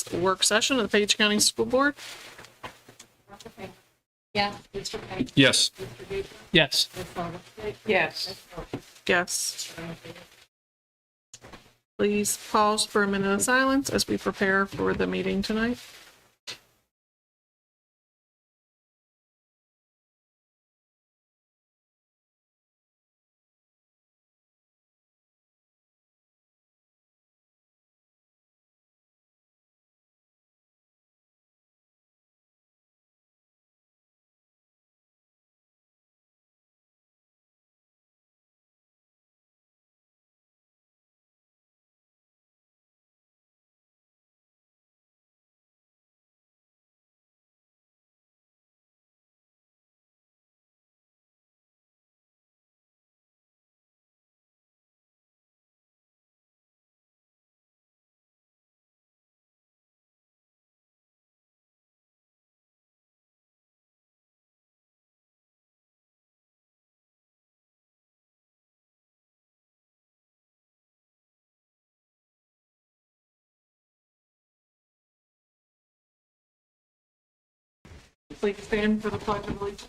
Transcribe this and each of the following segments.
first work session of the Page County School Board. Yes. Mr. Page? Yes. Mr. Duper? Yes. Ms. Sullivan? Yes. Yes. Please pause for a minute of silence as we prepare for the meeting tonight. Please stand for the Pledge of Allegiance.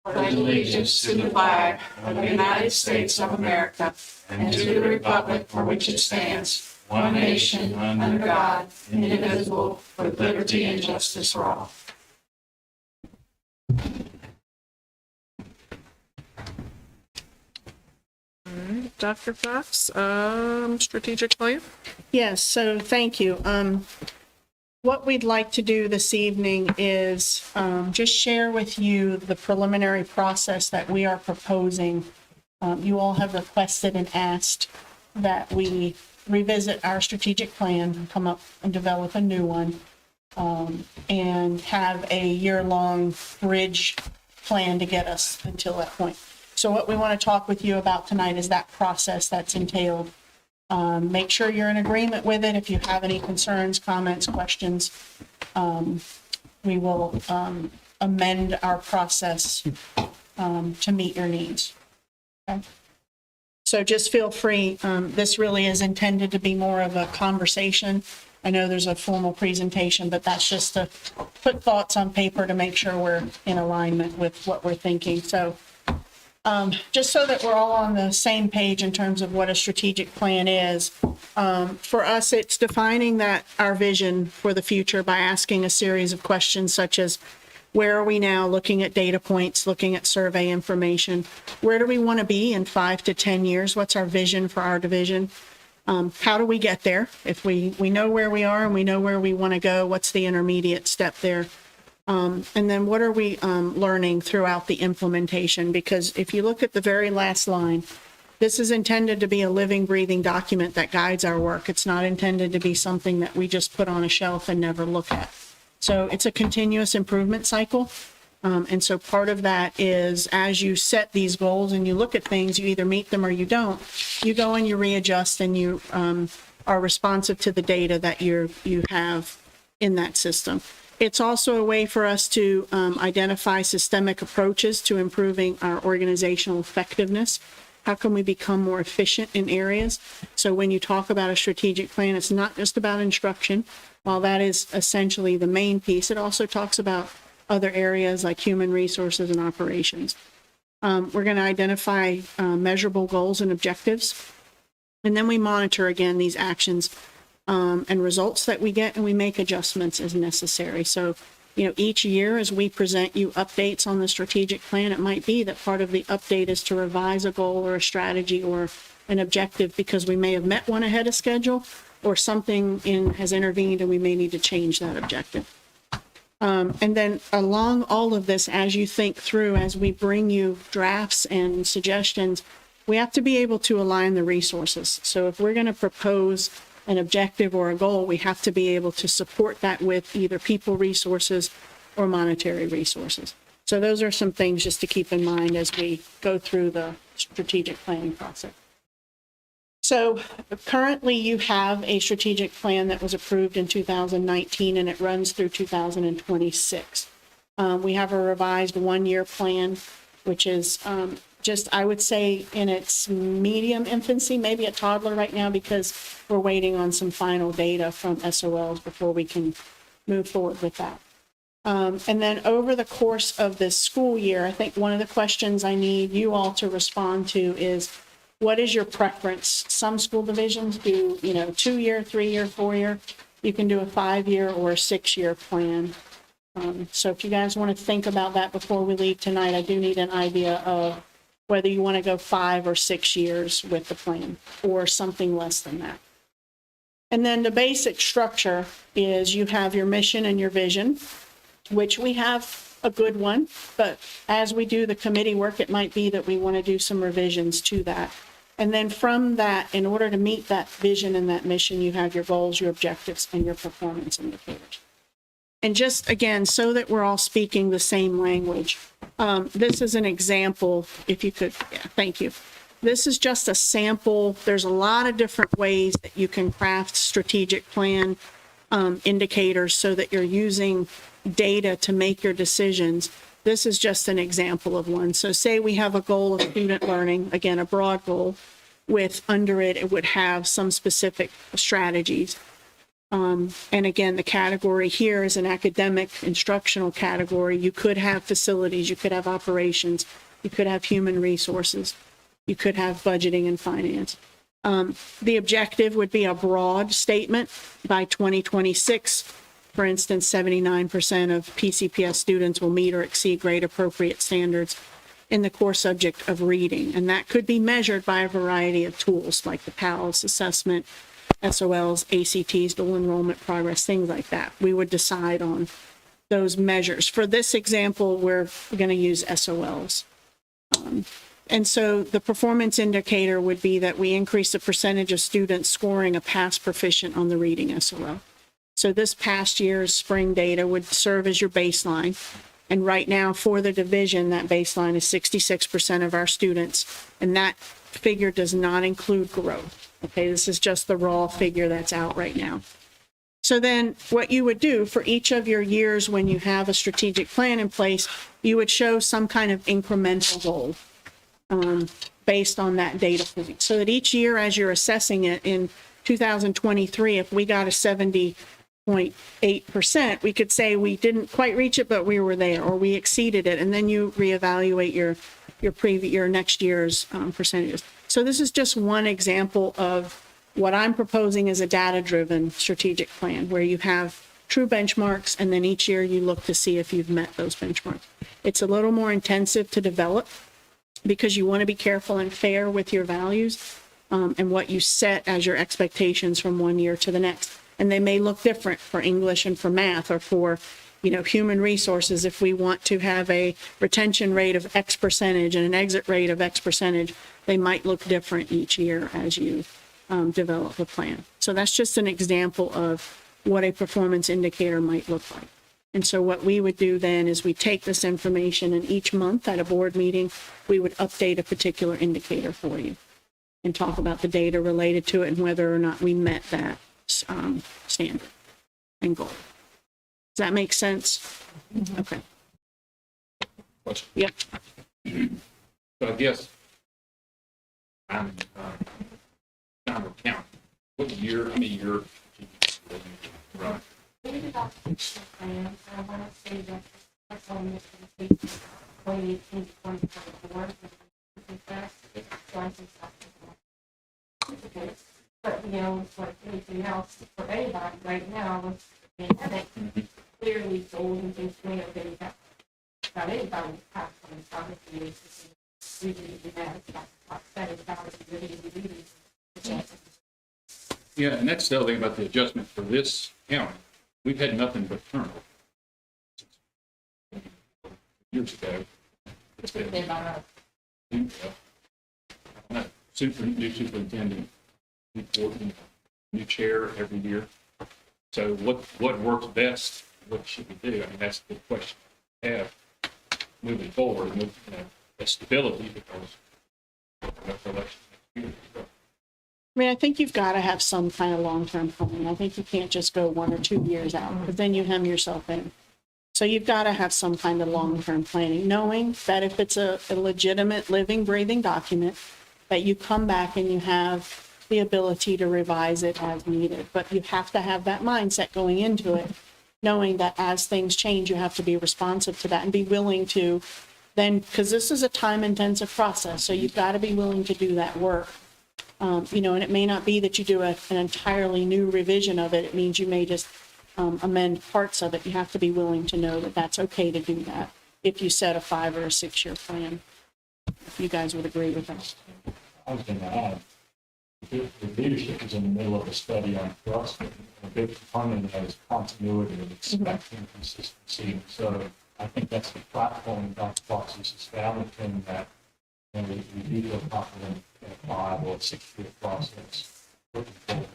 Pledge allegiance to the flag of the United States of America and to the republic for which it stands, one nation, under God, indivisible, with liberty and justice for all. Dr. Fox, strategic plan. Yes, so thank you. What we'd like to do this evening is just share with you the preliminary process that we are proposing. You all have requested and asked that we revisit our strategic plan, come up and develop a new one, and have a year-long bridge plan to get us until that point. So what we want to talk with you about tonight is that process that's entailed. Make sure you're in agreement with it. If you have any concerns, comments, questions, we will amend our process to meet your needs. Okay? So just feel free. This really is intended to be more of a conversation. I know there's a formal presentation, but that's just to put thoughts on paper to make sure we're in alignment with what we're thinking. So just so that we're all on the same page in terms of what a strategic plan is, for us, it's defining that our vision for the future by asking a series of questions such as, where are we now looking at data points, looking at survey information? Where do we want to be in 5 to 10 years? What's our vision for our division? How do we get there? If we know where we are and we know where we want to go, what's the intermediate step there? And then what are we learning throughout the implementation? Because if you look at the very last line, this is intended to be a living, breathing document that guides our work. It's not intended to be something that we just put on a shelf and never look at. So it's a continuous improvement cycle. And so part of that is as you set these goals and you look at things, you either meet them or you don't. You go and you readjust and you are responsive to the data that you have in that system. It's also a way for us to identify systemic approaches to improving our organizational effectiveness. How can we become more efficient in areas? So when you talk about a strategic plan, it's not just about instruction. While that is essentially the main piece, it also talks about other areas like human resources and operations. We're going to identify measurable goals and objectives. And then we monitor, again, these actions and results that we get, and we make adjustments as necessary. So, each year as we present you updates on the strategic plan, it might be that part of the update is to revise a goal or a strategy or an objective because we may have met one ahead of schedule or something has intervened and we may need to change that objective. And then along all of this, as you think through, as we bring you drafts and suggestions, we have to be able to align the resources. So if we're going to propose an objective or a goal, we have to be able to support that with either people resources or monetary resources. So those are some things just to keep in mind as we go through the strategic planning process. So currently you have a strategic plan that was approved in 2019 and it runs through 2026. We have a revised one-year plan, which is just, I would say, in its medium infancy, maybe a toddler right now, because we're waiting on some final data from SOLs before we can move forward with that. And then over the course of this school year, I think one of the questions I need you all to respond to is, what is your preference? Some school divisions do, 2-year, 3-year, 4-year. You can do a 5-year or a 6-year plan. So if you guys want to think about that before we leave tonight, I do need an idea of whether you want to go 5 or 6 years with the plan or something less than that. And then the basic structure is you have your mission and your vision, which we have a good one, but as we do the committee work, it might be that we want to do some revisions to that. And then from that, in order to meet that vision and that mission, you have your goals, your objectives, and your performance indicators. And just again, so that we're all speaking the same language, this is an example, if you could, yeah, thank you. This is just a sample. There's a lot of different ways that you can craft strategic plan indicators so that you're using data to make your decisions. This is just an example of one. So say we have a goal of student learning, again, a broad goal, with under it, it would have some specific strategies. And again, the category here is an academic instructional category. You could have facilities, you could have operations, you could have human resources, you could have budgeting and finance. The objective would be a broad statement. By 2026, for instance, 79% of PCPS students will meet or exceed grade appropriate standards in the core subject of reading. And that could be measured by a variety of tools like the PALS assessment, SOLs, ACTs, dual enrollment progress, things like that. We would decide on those measures. For this example, we're going to use SOLs. And so the performance indicator would be that we increase the percentage of students scoring a pass proficient on the reading SOL. So this past year's spring data would serve as your baseline. And right now for the division, that baseline is 66% of our students. And that figure does not include growth. Okay, this is just the raw figure that's out right now. So then what you would do for each of your years when you have a strategic plan in place, you would show some kind of incremental goal based on that data point. So that each year as you're assessing it in 2023, if we got a 70.8%, we could say we didn't quite reach it, but we were there, or we exceeded it. And then you reevaluate your next year's percentages. So this is just one example of what I'm proposing as a data-driven strategic plan, where you have true benchmarks, and then each year you look to see if you've met those benchmarks. It's a little more intensive to develop because you want to be careful and fair with your values and what you set as your expectations from one year to the next. And they may look different for English and for math, or for human resources. If we want to have a retention rate of X percentage and an exit rate of X percentage, they might look different each year as you develop a plan. So that's just an example of what a performance indicator might look like. And so what we would do then is we take this information, and each month at a board meeting, we would update a particular indicator for you and talk about the data related to it and whether or not we met that standard and goal. Does that make sense? Mm-hmm. Okay. Question. Yep. So I guess I'm trying to count. What year, how many years? Right. We did about 6 plans, I want to say that that's all missing. 2018 to 2024. So I think that's good. But, it's like anything else for anybody right now with the pandemic, clearly goals and things may have been that anybody's passed on this obviously is reading the math, like said, it's about reading. Yeah, and that's the other thing about the adjustment for this county. We've had nothing but turnover. Years ago. It's been about New superintendent, new chair every year. So what works best? What should we do? I mean, that's the question we have moving forward. That stability, because that's election next year. I mean, I think you've got to have some kind of long-term plan. I think you can't just go 1 or 2 years out, because then you hem yourself in. So you've got to have some kind of long-term planning, knowing that if it's a legitimate living, breathing document, that you come back and you have the ability to revise it as needed. But you have to have that mindset going into it, knowing that as things change, you have to be responsive to that and be willing to then, because this is a time-intensive process, so you've got to be willing to do that work. And it may not be that you do an entirely new revision of it. It means you may just amend parts of it. You have to be willing to know that that's okay to do that if you set a 5 or a 6 year plan. If you guys would agree with that. I was going to add, the leadership is in the middle of a study on trust, and a big component of that is continuity and expecting consistency. So I think that's the platform Dr. Fox is establishing, that we do feel confident in a 5 or 6 year process looking forward.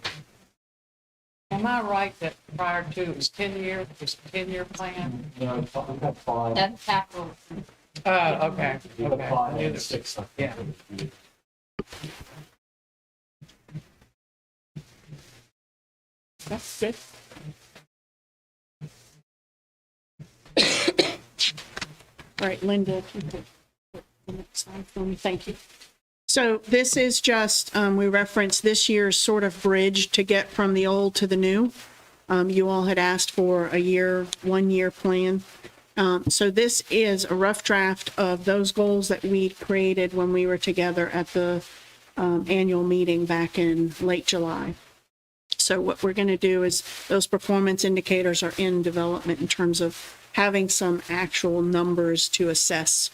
Am I right that prior to it was 10 years, it was a 10-year plan? No, we had 5. That's capital. Oh, okay, We had 5 and 6, I think. Yeah. That's good. All right, Linda, if you could put the next slide for me. Thank you. So this is just, we referenced this year's sort of bridge to get from the old to the new. You all had asked for a 1-year plan. So this is a rough draft of those goals that we created when we were together at the annual meeting back in late July. So what we're going to do is those performance indicators are in development in terms of having some actual numbers to assess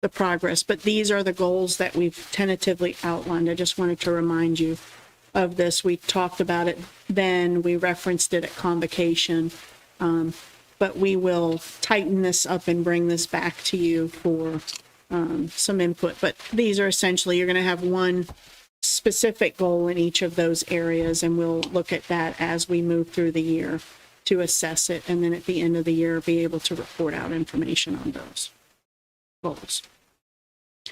the progress. But these are the goals that we've tentatively outlined. I just wanted to remind you of this. We talked about it then. We referenced it at convocation. But we will tighten this up and bring this back to you for some input. But these are essentially, you're going to have one specific goal in each of those areas, and we'll look at that as we move through the year to assess it, and then at the end of the year be able to report out information on those goals.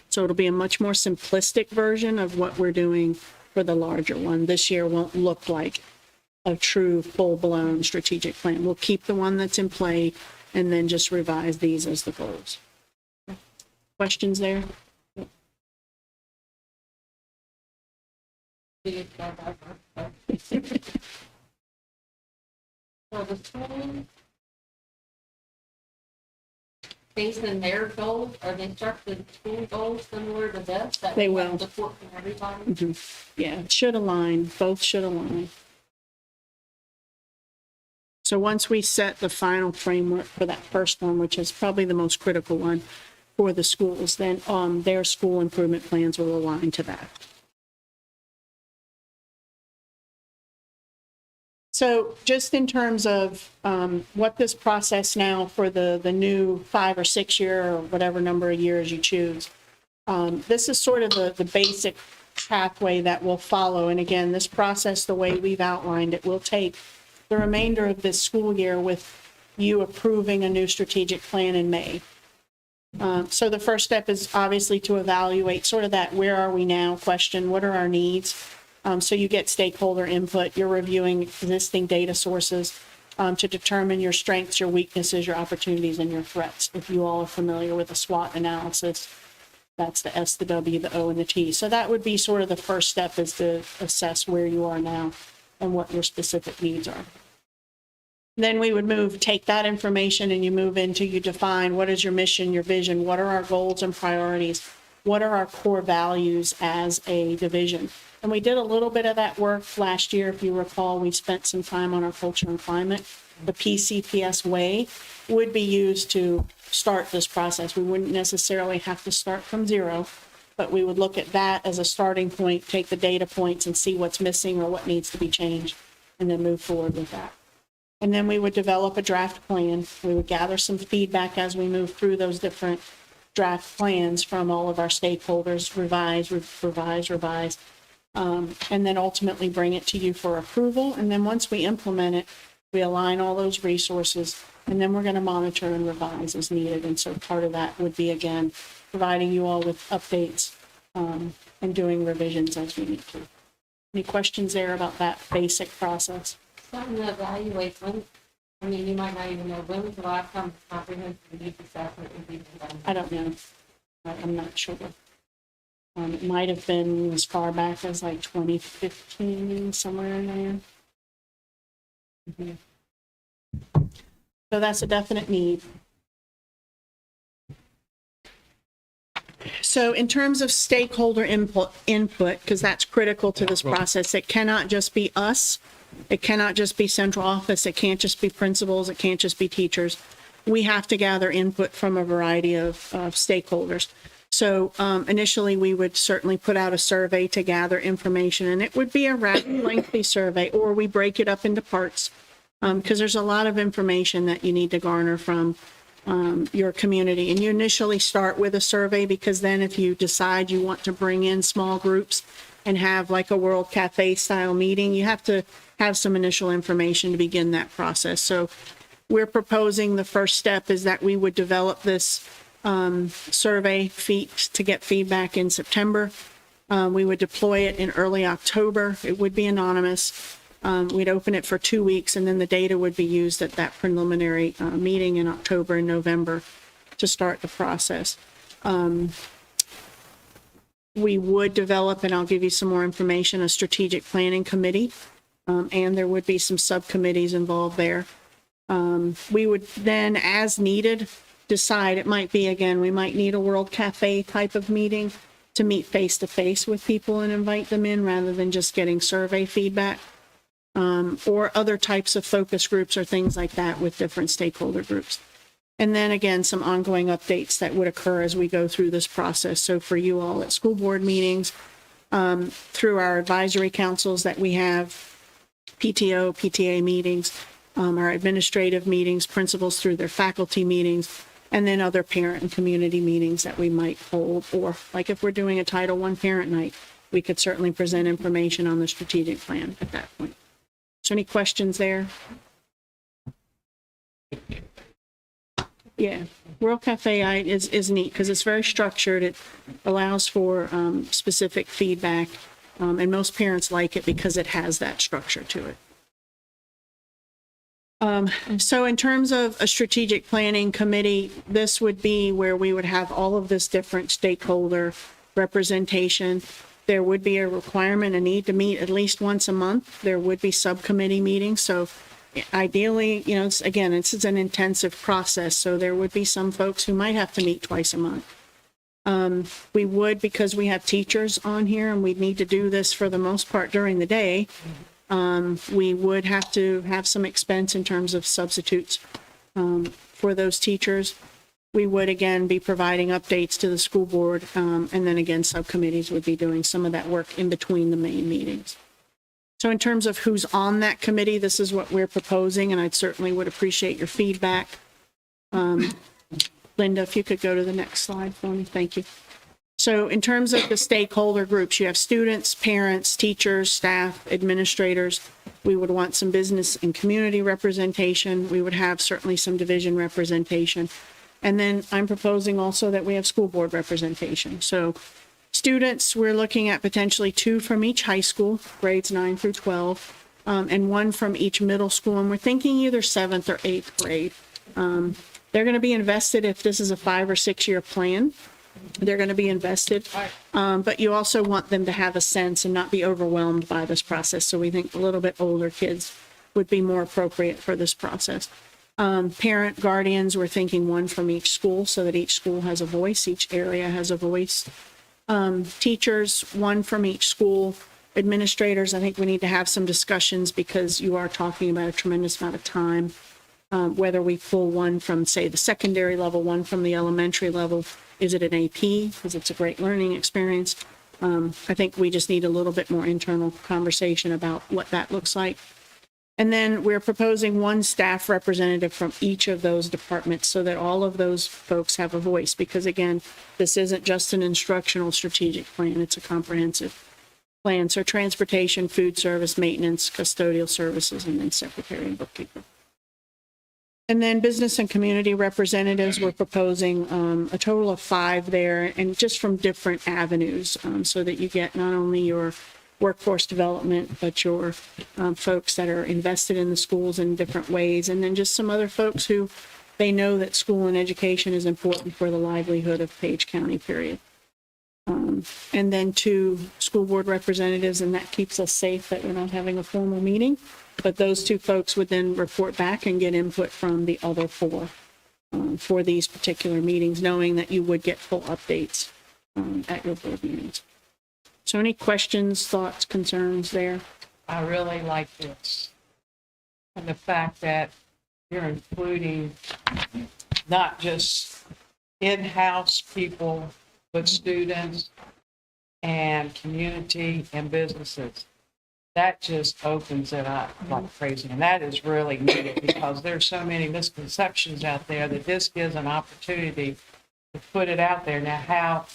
So it'll be a much more simplistic version of what we're doing for the larger one. This year won't look like a true full-blown strategic plan. We'll keep the one that's in play and then just revise these as the goals. Questions there? So the school, based on their goals, are they structured school goals similar to this? That They we have will. Support from everybody? Yeah, it should align. Both should align. So once we set the final framework for that first one, which is probably the most critical one for the schools, then their school improvement plans will align to that. So just in terms of what this process now for the new 5 or 6 year or whatever number of years you choose, this is sort of the basic pathway that we'll follow. And again, this process, the way we've outlined it, will take the remainder of this school year with you approving a new strategic plan in May. So the first step is obviously to evaluate sort of that where are we now question, what are our needs? So you get stakeholder input, you're reviewing existing data sources to determine your strengths, your weaknesses, your opportunities, and your threats. If you all are familiar with the SWOT analysis, that's the S, the W, the O, and the T. So that would be sort of the first step, is to assess where you are now and what your specific needs are. Then we would take that information and you move into, you define what is your mission, your vision, what are our goals and priorities, what are our core values as a division. And we did a little bit of that work last year. If you recall, we spent some time on our culture and climate. The PCPS way would be used to start this process. We wouldn't necessarily have to start from zero, but we would look at that as a starting point, take the data points and see what's missing or what needs to be changed, and then move forward with that. And then we would develop a draft plan. We would gather some feedback as we move through those different draft plans from all of our stakeholders, revise, and then ultimately bring it to you for approval. And then once we implement it, we align all those resources, and then we're going to monitor and revise as needed. And so part of that would be, again, providing you all with updates and doing revisions as we need to. Any questions there about that basic process? Something to evaluate, I mean, you might not even know when was the last time comprehensive needs assessment was even done. I don't know. I'm not sure. It might have been as far back as like 2015, somewhere in there. So that's a definite need. So in terms of stakeholder input, because that's critical to this process, it cannot just be us. It cannot just be central office. It can't just be principals. It can't just be teachers. We have to gather input from a variety of stakeholders. So initially, we would certainly put out a survey to gather information, and it would be a rather lengthy survey, or we break it up into parts because there's a lot of information that you need to garner from your community. And you initially start with a survey because then if you decide you want to bring in small groups and have like a World Cafe style meeting, you have to have some initial information to begin that process. So we're proposing the first step is that we would develop this survey to get feedback in September. We would deploy it in early October. It would be anonymous. We'd open it for 2 weeks, and then the data would be used at that preliminary meeting in October and November to start the process. We would develop, and I'll give you some more information, a strategic planning committee, and there would be some subcommittees involved there. We would then, as needed, decide, it might be, again, we might need a World Cafe type of meeting to meet face-to-face with people and invite them in rather than just getting survey feedback, or other types of focus groups or things like that with different stakeholder groups. And then again, some ongoing updates that would occur as we go through this process. So for you all at school board meetings, through our advisory councils that we have, PTO, PTA meetings, our administrative meetings, principals through their faculty meetings, and then other parent and community meetings that we might hold. Or like if we're doing a Title I parent night, we could certainly present information on the strategic plan at that point. So any questions there? Yeah, World Cafe is neat because it's very structured. It allows for specific feedback, and most parents like it because it has that structure to it. So in terms of a strategic planning committee, this would be where we would have all of this different stakeholder representation. There would be a requirement, a need to meet at least once a month. There would be subcommittee meetings. So ideally, you know, again, it's an intensive process. So there would be some folks who might have to meet twice a month. We would, because we have teachers on here and we need to do this for the most part during the day, we would have to have some expense in terms of substitutes for those teachers. We would, again, be providing updates to the school board, and then again, subcommittees would be doing some of that work in between the main meetings. So in terms of who's on that committee, this is what we're proposing, and I certainly would appreciate your feedback. Linda, if you could go to the next slide for me, thank you. So in terms of the stakeholder groups, you have students, parents, teachers, staff, administrators. We would want some business and community representation. We would have certainly some division representation. And then I'm proposing also that we have school board representation. So students, we're looking at potentially 2 from each high school, grades 9 through 12, and 1 from each middle school. And we're thinking either 7th or 8th grade. They're going to be invested if this is a 5 or 6 year plan. They're going to be invested, but you also want them to have a sense and not be overwhelmed by this process. So we think a little bit older kids would be more appropriate for this process. Parent guardians, we're thinking 1 from each school so that each school has a voice, each area has a voice. Teachers, 1 from each school. Administrators, I think we need to have some discussions because you are talking about a tremendous amount of time. Whether we pull 1 from, say, the secondary level, 1 from the elementary level. Is it an AP? Because it's a great learning experience. I think we just need a little bit more internal conversation about what that looks like. And then we're proposing 1 staff representative from each of those departments so that all of those folks have a voice. Because again, this isn't just an instructional strategic plan, it's a comprehensive plan. So transportation, food service, maintenance, custodial services, and then secretary and bookkeeper. And then business and community representatives, we're proposing a total of 5 there, and just from different avenues, so that you get not only your workforce development, but your folks that are invested in the schools in different ways, and then just some other folks who they know that school and education is important for the livelihood of Page County, period. And then 2 school board representatives, and that keeps us safe that we're not having a formal meeting. But those 2 folks would then report back and get input from the other 4 for these particular meetings, knowing that you would get full updates at your board meetings. So any questions, thoughts, concerns there? I really like this. And the fact that you're including not just in-house people, but students and community and businesses. That just opens it up like crazy. And that is really needed because there's so many misconceptions out there that this gives an opportunity to put it out there. Now, how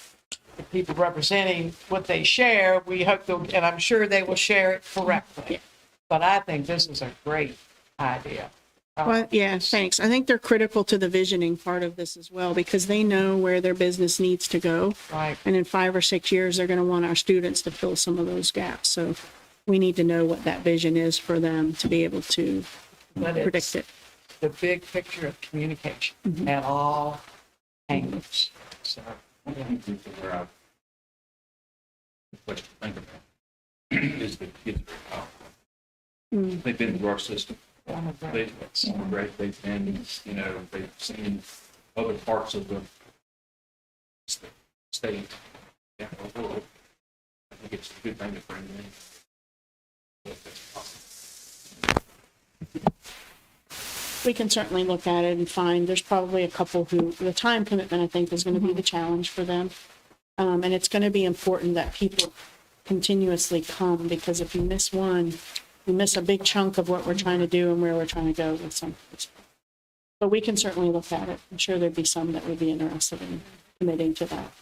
the people representing what they share, we hope they'll, and I'm sure they will share it correctly. But I think this is a great idea. Well, yeah, thanks. I think they're critical to the visioning part of this as well, because they know where their business needs to go. Right. And in 5 or 6 years, they're going to want our students to fill some of those gaps. So we need to know what that vision is for them to be able to But predict it's it. the big picture of communication at all angles. So, One of the things that where I, the question to think about is the kids are powerful. They've been through our system. one of the- They've been, they've seen other parts of the state, yeah, the world. I think it's a good thing to bring them in. If that's possible. We can certainly look at it and find, there's probably a couple who, the time commitment, I think, is going to be the challenge for them. And it's going to be important that people continuously come, because if you miss one, you miss a big chunk of what we're trying to do and where we're trying to go with some. But we can certainly look at it. I'm sure there'd be some that would be interested in committing to that.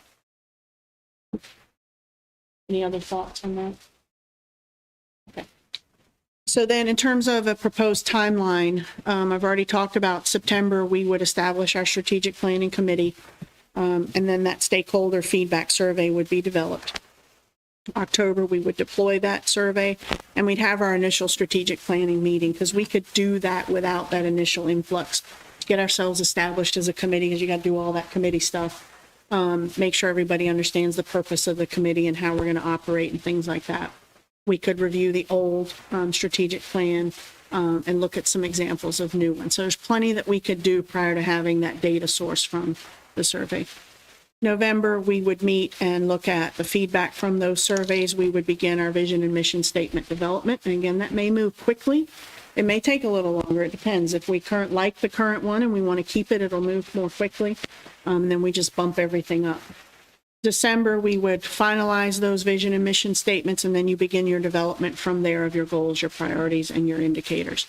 Any other thoughts on that? Okay. So then in terms of a proposed timeline, I've already talked about September, we would establish our strategic planning committee. And then that stakeholder feedback survey would be developed. October, we would deploy that survey and we'd have our initial strategic planning meeting, because we could do that without that initial influx. Get ourselves established as a committee, because you got to do all that committee stuff. Make sure everybody understands the purpose of the committee and how we're going to operate and things like that. We could review the old strategic plan and look at some examples of new ones. So there's plenty that we could do prior to having that data source from the survey. November, we would meet and look at the feedback from those surveys. We would begin our vision and mission statement development. And again, that may move quickly. It may take a little longer. It depends. If we like the current one and we want to keep it, it'll move more quickly. Then we just bump everything up. December, we would finalize those vision and mission statements, and then you begin your development from there of your goals, your priorities, and your indicators.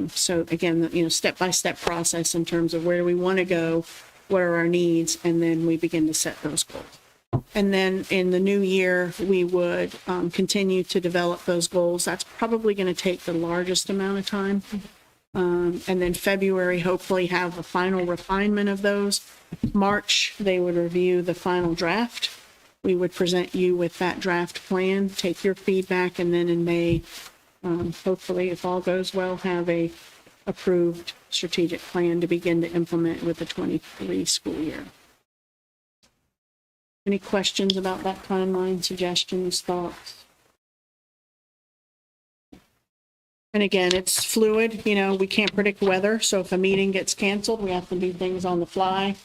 So again, step-by-step process in terms of where do we want to go, what are our needs, and then we begin to set those goals. And then in the new year, we would continue to develop those goals. That's probably going to take the largest amount of time. And then February, hopefully have a final refinement of those. March, they would review the final draft. We would present you with that draft plan, take your feedback, and then in May, hopefully, if all goes well, have a approved strategic plan to begin to implement with the 23 school year. Any questions about that timeline, suggestions, thoughts? And again, it's fluid, we can't predict weather. So if a meeting gets canceled, we have to do things on the fly.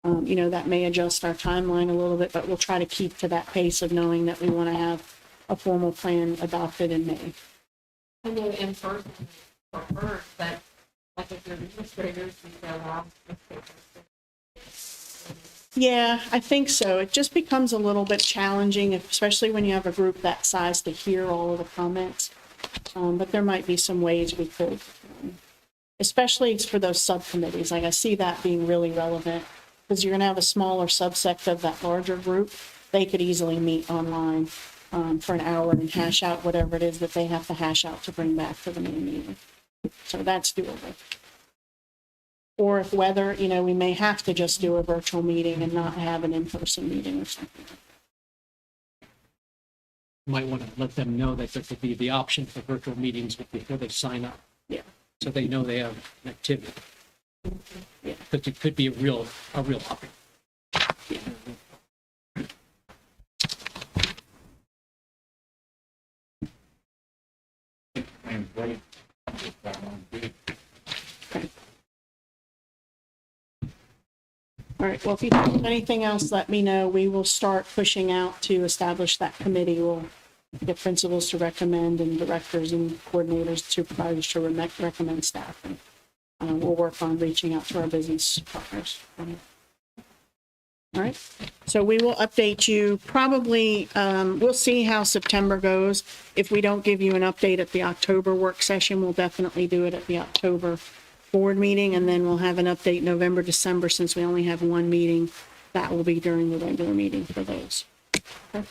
That may adjust our timeline a little bit, but we'll try to keep to that pace of knowing that we want to have a formal plan adopted in May. I know in person preferred, but like if you're administrators, you go out. Yeah, I think so. It just becomes a little bit challenging, especially when you have a group that size, to hear all of the comments. But there might be some ways we could, especially for those subcommittees. Like I see that being really relevant, because you're going to have a smaller subsect of that larger group. They could easily meet online for an hour and hash out whatever it is that they have to hash out to bring back to the main meeting. So that's doable. Or if weather, we may have to just do a virtual meeting and not have an in-person meeting or something. might want to let them know that there could be the option for virtual meetings before they sign up. Yeah. So they know they have an activity. Yeah, because it could be a real option. And great. That one, good. All right, well, if you have anything else, let me know. We will start pushing out to establish that committee. We'll get principals to recommend and directors and coordinators, supervisors to recommend staff. And we'll work on reaching out to our business partners. All right, so we will update you probably, we'll see how September goes. If we don't give you an update at the October work session, we'll definitely do it at the October board meeting, and then we'll have an update November, December, since we only have one meeting. That will be during the regular meeting for those. Okay.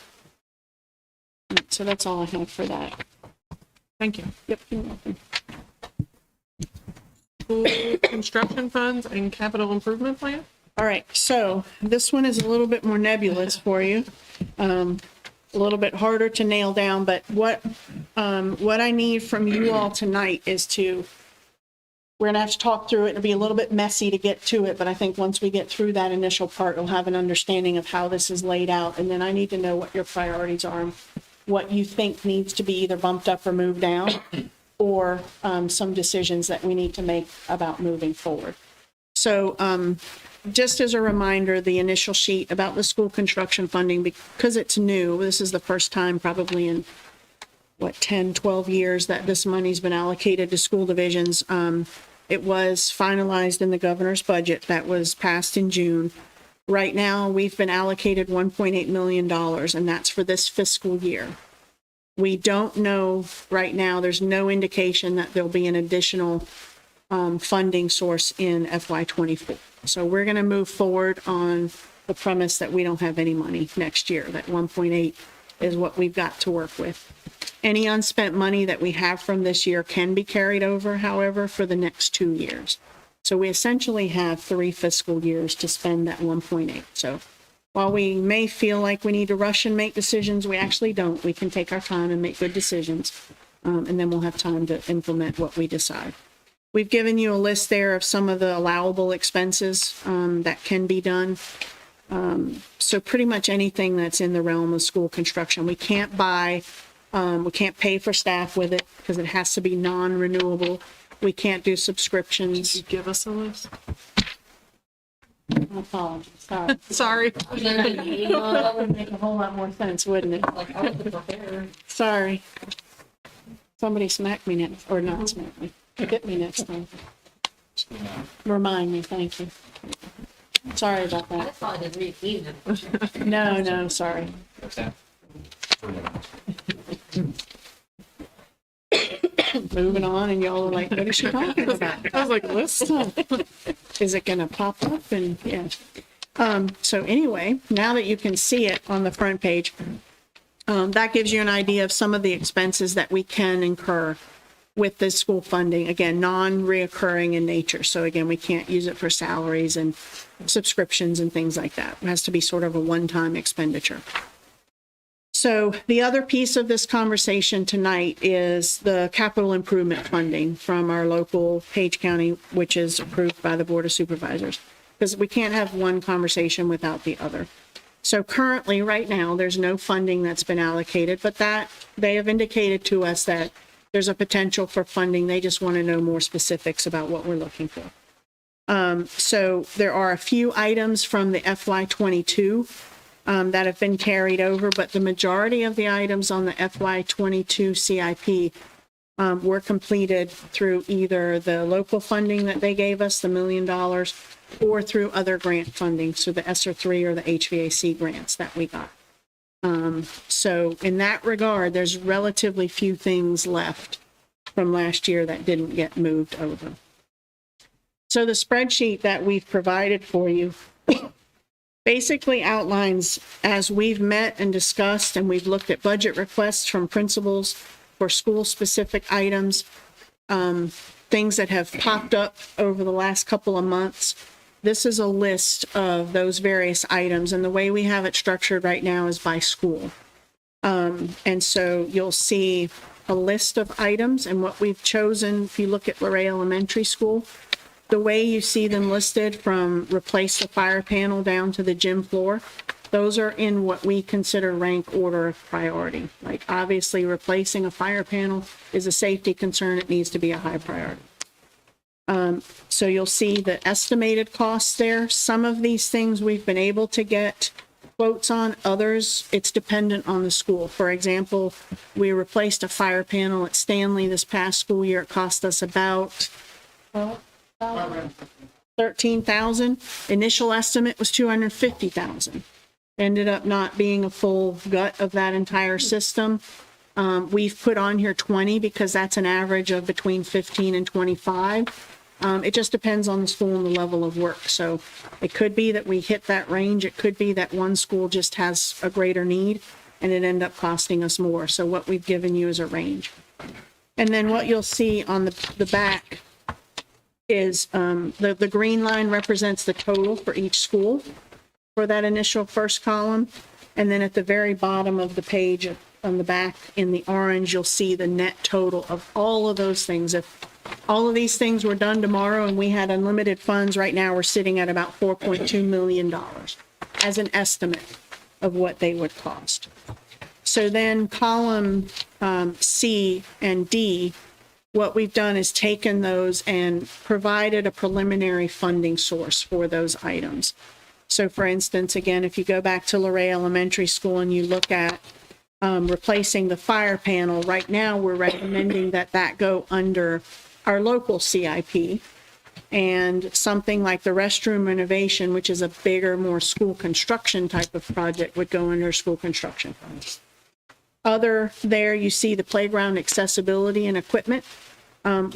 So that's all I have for that. Thank you. Yep, you're welcome. School construction funds and capital improvement plan? All right, so this one is a little bit more nebulous for you. A little bit harder to nail down, but what I need from you all tonight is we're gonna have to talk through it. It'll be a little bit messy to get to it, but I think once we get through that initial part, you'll have an understanding of how this is laid out. And then I need to know what your priorities are, and what you think needs to be either bumped up or moved down, or some decisions that we need to make about moving forward. So just as a reminder, the initial sheet about the school construction funding, because it's new, this is the first time probably in 10, 12 years that this money's been allocated to school divisions. It was finalized in the governor's budget that was passed in June. Right now, we've been allocated $1.8 million, and that's for this fiscal year. We don't know right now, there's no indication that there'll be an additional funding source in FY24. So we're going to move forward on the premise that we don't have any money next year, that 1.8 is what we've got to work with. Any unspent money that we have from this year can be carried over, however, for the next 2 years. So we essentially have 3 fiscal years to spend that 1.8. So while we may feel like we need to rush and make decisions, we actually don't. We can take our time and make good decisions, and then we'll have time to implement what we decide. We've given you a list there of some of the allowable expenses that can be done. So pretty much anything that's in the realm of school construction. We can't pay for staff with it because it has to be non-renewable. We can't do subscriptions. Did you give us a list? I apologize. Sorry. Sorry. That would make a whole lot more sense, wouldn't it? Like, I wasn't prepared. Sorry. Somebody smack me next, or not smack me. Hit me next time. Remind me, thank you. Sorry about I that. thought I didn't read either. No, sorry. What's that? Moving on, and y'all are like, what is she talking about? I was like, list? Is it gonna pop up? And yeah. So anyway, now that you can see it on the front page, that gives you an idea of some of the expenses that we can incur with this school funding. Again, non-reoccurring in nature. So again, we can't use it for salaries and subscriptions and things like that. It has to be sort of a one-time expenditure. So the other piece of this conversation tonight is the capital improvement funding from our local Page County, which is approved by the Board of Supervisors, because we can't have one conversation without the other. So currently, right now, there's no funding that's been allocated, but that they have indicated to us that there's a potential for funding. They just want to know more specifics about what we're looking for. So there are a few items from the FY22 that have been carried over, but the majority of the items on the FY22 CIP were completed through either the local funding that they gave us, the $1 million, or through other grant funding, so the ESSER 3 or the HVAC grants that we got. So in that regard, there's relatively few things left from last year that didn't get moved over. So the spreadsheet that we've provided for you basically outlines, as we've met and discussed, and we've looked at budget requests from principals for school-specific items, things that have popped up over the last couple of months. This is a list of those various items, and the way we have it structured right now is by school. And so you'll see a list of items, and what we've chosen, if you look at Luray Elementary School, the way you see them listed from replace the fire panel down to the gym floor, those are in what we consider rank order of priority. Like, obviously, replacing a fire panel is a safety concern. It needs to be a high priority. So you'll see the estimated costs there. Some of these things we've been able to get quotes on. Others, it's dependent on the school. For example, we replaced a fire panel at Stanley this past school year. It cost us about $13,000. Initial estimate was $250,000. Ended up not being a full gut of that entire system. We've put on here 20 because that's an average of between 15 and 25. It just depends on the school and the level of work. So it could be that we hit that range. It could be that one school just has a greater need and it end up costing us more. So what we've given you is a range. And then what you'll see on the back is the green line represents the total for each school for that initial first column. And then at the very bottom of the page on the back in the orange, you'll see the net total of all of those things. If all of these things were done tomorrow and we had unlimited funds, right now we're sitting at about $4.2 million as an estimate of what they would cost. So then column C and D, what we've done is taken those and provided a preliminary funding source for those items. So for instance, again, if you go back to Luray Elementary School and you look at replacing the fire panel, right now we're recommending that that go under our local CIP, and something like the restroom renovation, which is a bigger, more school construction type of project, would go under school construction funds. Other there, you see the playground accessibility and equipment.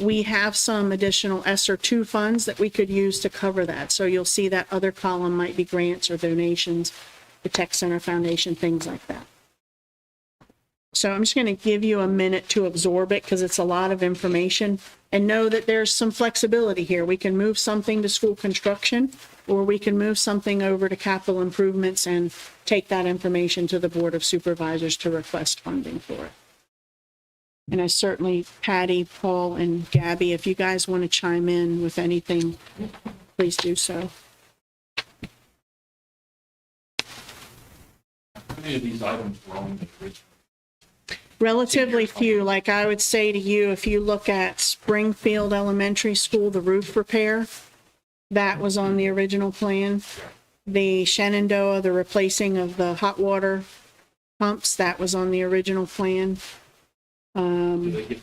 We have some additional ESSER 2 funds that we could use to cover that. So you'll see that other column might be grants or donations, the Tech Center Foundation, things like that. So I'm just going to give you a minute to absorb it because it's a lot of information, and know that there's some flexibility here. We can move something to school construction, or we can move something over to capital improvements and take that information to the Board of Supervisors to request funding for it. And I certainly, Patty, Paul, and Gabby, if you guys want to chime in with anything, please do so. How many of these items were on the original? Relatively few. Like I would say to you, if you look at Springfield Elementary School, the roof repair, that was on the original plan. The Shenandoah, the replacing of the hot water pumps, that was on the original plan. Do they get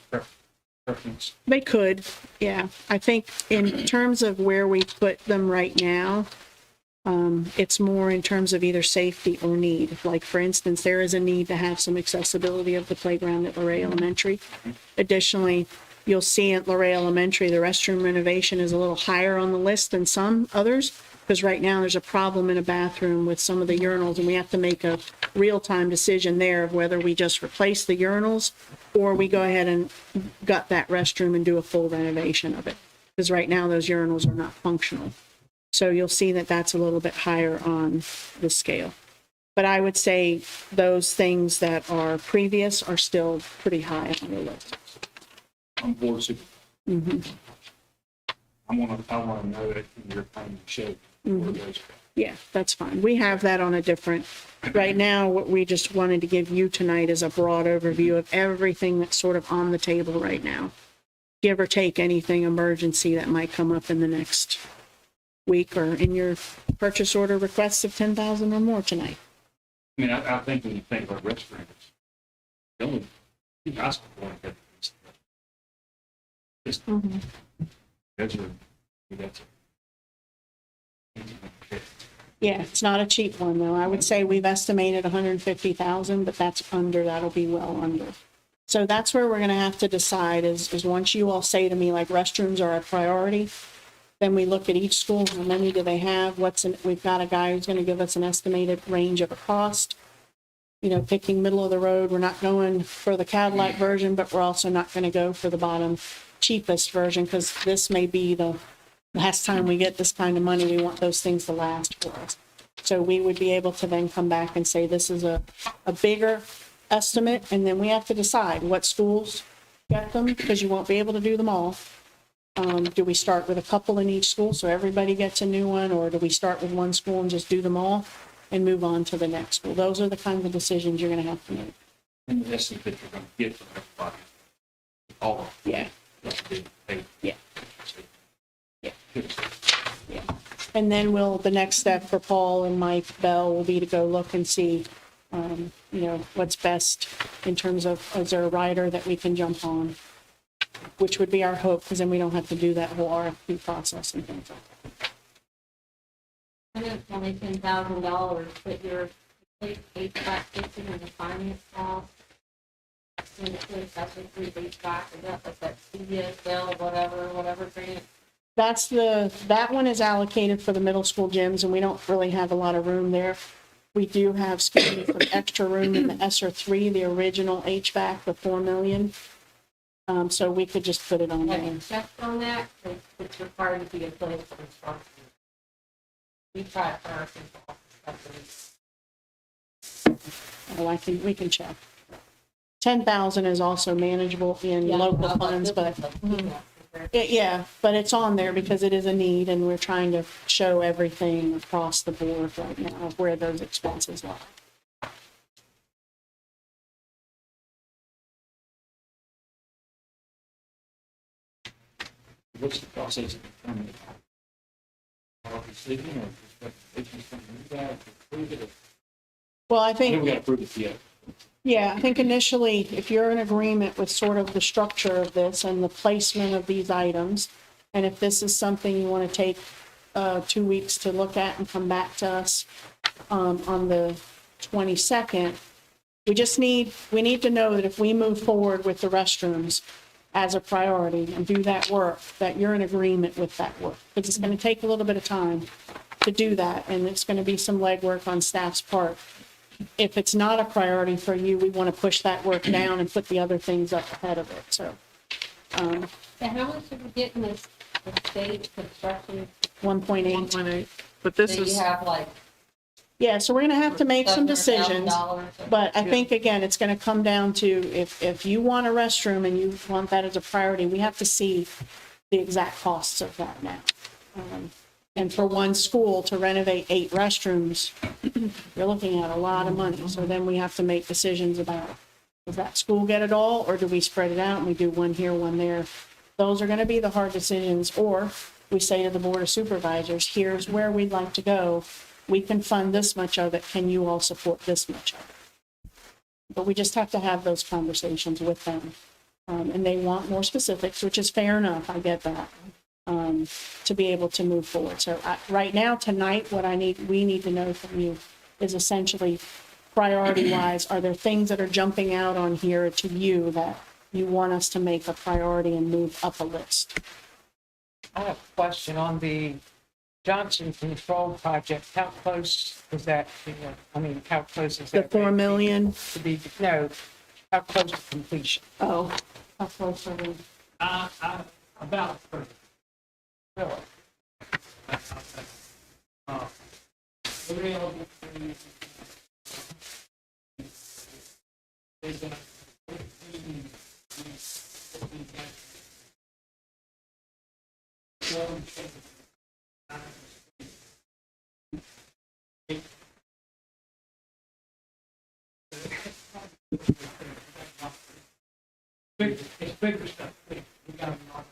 preference? They could, yeah. I think in terms of where we put them right now, it's more in terms of either safety or need. Like, for instance, there is a need to have some accessibility of the playground at Luray Elementary. Additionally, you'll see at Luray Elementary, the restroom renovation is a little higher on the list than some others, because right now there's a problem in a bathroom with some of the urinals, and we have to make a real-time decision there of whether we just replace the urinals or we go ahead and gut that restroom and do a full renovation of it. Because right now those urinals are not functional. So you'll see that that's a little bit higher on the scale. But I would say those things that are previous are still pretty high on the list. On board supervisor. Mm-hmm. I want to know that in your plan to show where those. Yeah, that's fine. We have that on a different, right now, what we just wanted to give you tonight is a broad overview of everything that's sort of on the table right now. Give or take anything emergency that might come up in the next week or in your purchase order requests of 10,000 or more tonight. I mean, I think when you think about restrooms, the only thing I support is just that's Yeah, it's not a cheap one though. I would say we've estimated 150,000, but that's under, that'll be well under. So that's where we're going to have to decide is once you all say to me like restrooms are a priority, then we look at each school, how many do they have, we've got a guy who's going to give us an estimated range of a cost. You know, picking middle of the road, we're not going for the Cadillac version, but we're also not going to go for the bottom cheapest version because this may be the last time we get this kind of money. We want those things to last for us. So we would be able to then come back and say this is a bigger estimate, and then we have to decide what schools get them, because you won't be able to do them all. Do we start with a couple in each school so everybody gets a new one, or do we start with one school and just do them all and move on to the next school? Those are the kinds of decisions you're going to have to make. And the estimate that you're going to get from everybody, all of Yeah, it. yeah. Yeah. And then the next step for Paul and Mike Bell will be to go look and see, what's best in terms of, is there a rider that we can jump on? Which would be our hope, because then we don't have to do that whole RFP process and things like that. I know it's only $10,000, but your HVAC system and the finance cost. And it's really especially through HVAC, is that like that CDSL, whatever grant? That one is allocated for the middle school gyms, and we don't really have a lot of room there. We do have, some extra room in the ESSER 3, the original HVAC, the $4 million. So we could just put it on Have there. you checked on that? It's required to be in place for instruction. We tried first and We can check. 10,000 is also manageable in local funds, but but it's on there because it is a need, and we're trying to show everything across the board right now of where those expenses lie. What's the process of determining? Our decision or just recommendations from you guys to approve it? Well, I I know think, we got to approve it yet. yeah, I think initially, if you're in agreement with sort of the structure of this and the placement of these items, and if this is something you want to take 2 weeks to look at and come back to us on the 22nd, we need to know that if we move forward with the restrooms as a priority and do that work, that you're in agreement with that work. Because it's going to take a little bit of time to do that, and it's going to be some legwork on staff's part. If it's not a priority for you, we want to push that work down and put the other things up ahead of it, so. So how much did we get in this state construction? 1.8. 1.8, but this Do you is, have like Yeah, so we're going to have to make some decisions. $700,000? But I think, again, it's going to come down to if you want a restroom and you want that as a priority, we have to see the exact costs of that now. And for one school to renovate 8 restrooms, you're looking at a lot of money. So then we have to make decisions about, does that school get it all, or do we spread it out and we do one here, one there? Those are going to be the hard decisions. Or we say to the Board of Supervisors, here's where we'd like to go. We can fund this much of it. Can you all support this much of it? But we just have to have those conversations with them. And they want more specifics, which is fair enough. I get that. To be able to move forward. So right now, tonight, we need to know from you is essentially priority wise, are there things that are jumping out on here to you that you want us to make a priority and move up a list? I have a question on the Johnson Control Project. How close is that how close is The that? $4 million? To be, no, how close to completion? Oh, how close are we? About 30. Really? It's bigger stuff. We got a lot.